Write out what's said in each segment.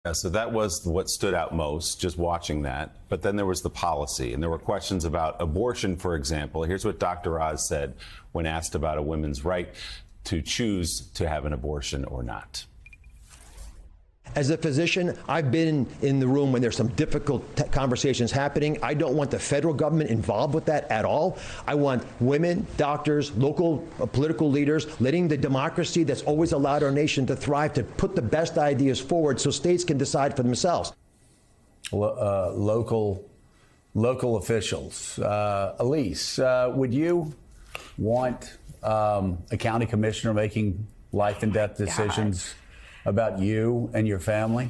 Yeah, so that was what stood out most, just watching that. But then there was the policy, and there were questions about abortion, for example. Here's what Dr. Oz said when asked about a woman's right to choose to have an abortion or not. As a physician, I've been in the room when there's some difficult conversations happening. I don't want the federal government involved with that at all. I want women, doctors, local political leaders, letting the democracy that's always allowed our nation to thrive to put the best ideas forward so states can decide for themselves. Local officials. Elise, would you want a county commissioner making life and death decisions about you and your family?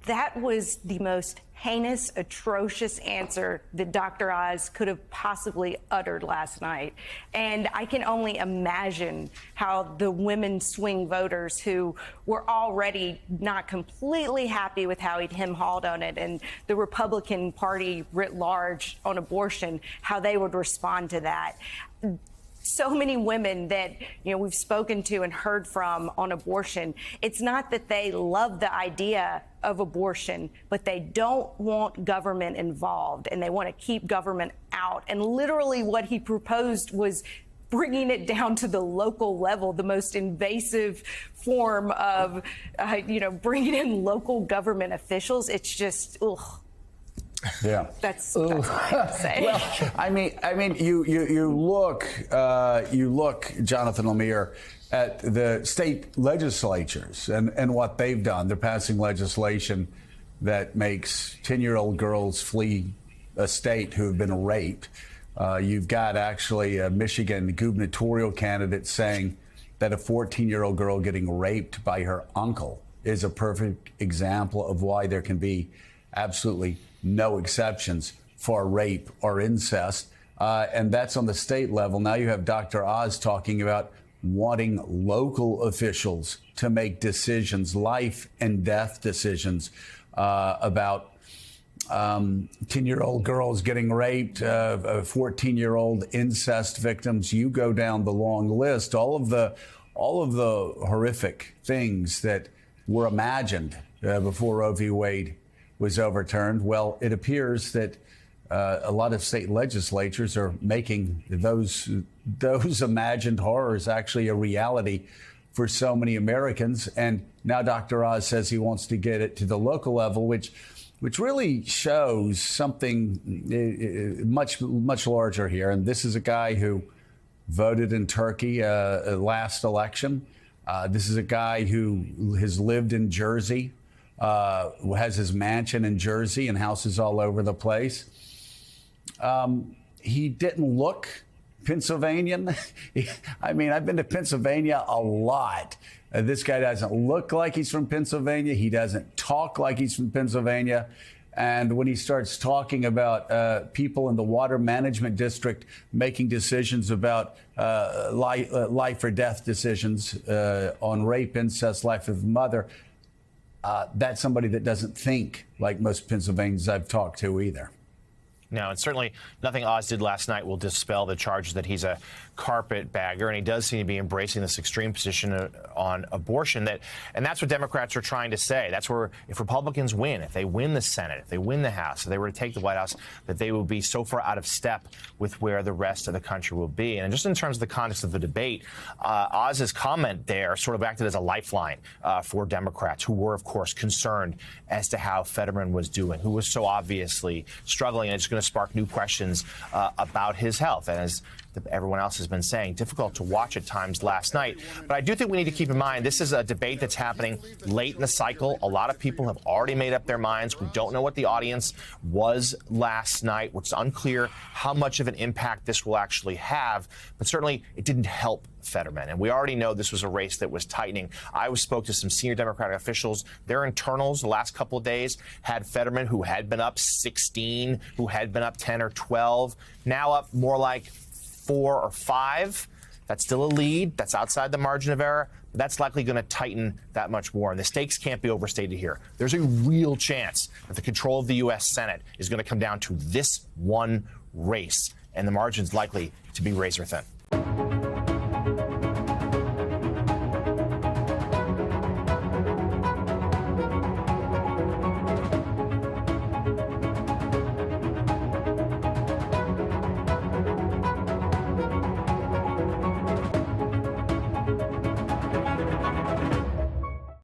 That was the most heinous, atrocious answer that Dr. Oz could have possibly uttered last night. And I can only imagine how the women swing voters who were already not completely happy with how he'd hem-hawed on it, and the Republican Party writ large on abortion, how they would respond to that. So many women that, we've spoken to and heard from on abortion, it's not that they love the idea of abortion, but they don't want government involved and they want to keep government out. And literally what he proposed was bringing it down to the local level, the most invasive form of, bringing in local government officials. It's just, ugh. Yeah, that's what I have to say. Well, I mean, you look, Jonathan Lemire, at the state legislatures and what they've done. They're passing legislation that makes 10-year-old girls flee a state who have been raped. You've got actually a Michigan gubernatorial candidate saying that a 14-year-old girl getting raped by her uncle is a perfect example of why there can be absolutely no exceptions for rape or incest. And that's on the state level. Now you have Dr. Oz talking about wanting local officials to make decisions, life and death decisions, about 10-year-old girls getting raped, 14-year-old incest victims. You go down the long list, all of the horrific things that were imagined before Roe v. Wade was overturned. Well, it appears that a lot of state legislatures are making those imagined horrors actually a reality for so many Americans. And now Dr. Oz says he wants to get it to the local level, which really shows something much larger here. And this is a guy who voted in Turkey last election. This is a guy who has lived in Jersey, has his mansion in Jersey and houses all over the place. He didn't look Pennsylvanian. I mean, I've been to Pennsylvania a lot. This guy doesn't look like he's from Pennsylvania. He doesn't talk like he's from Pennsylvania. And when he starts talking about people in the water management district making decisions about life or death decisions on rape, incest, life of the mother, that's somebody that doesn't think like most Pennsylvanians I've talked to either. No, and certainly nothing Oz did last night will dispel the charges that he's a carpetbagger, and he does seem to be embracing this extreme position on abortion. And that's what Democrats are trying to say. That's where, if Republicans win, if they win the Senate, if they win the House, if they were to take the White House, that they will be so far out of step with where the rest of the country will be. And just in terms of the context of the debate, Oz's comment there sort of acted as a lifeline for Democrats, who were, of course, concerned as to how Fetterman was doing, who was so obviously struggling, and it's going to spark new questions about his health. And as everyone else has been saying, difficult to watch at times last night. But I do think we need to keep in mind this is a debate that's happening late in the cycle. A lot of people have already made up their minds. We don't know what the audience was last night, which is unclear how much of an impact this will actually have. But certainly it didn't help Fetterman. And we already know this was a race that was tightening. I spoke to some senior Democratic officials. Their internals the last couple of days had Fetterman, who had been up 16, who had been up 10 or 12, now up more like 4 or 5. That's still a lead. That's outside the margin of error. But that's likely going to tighten that much more. And the stakes can't be overstated here. There's a real chance that the control of the U.S. Senate is going to come down to this one race, and the margin's likely to be razor thin.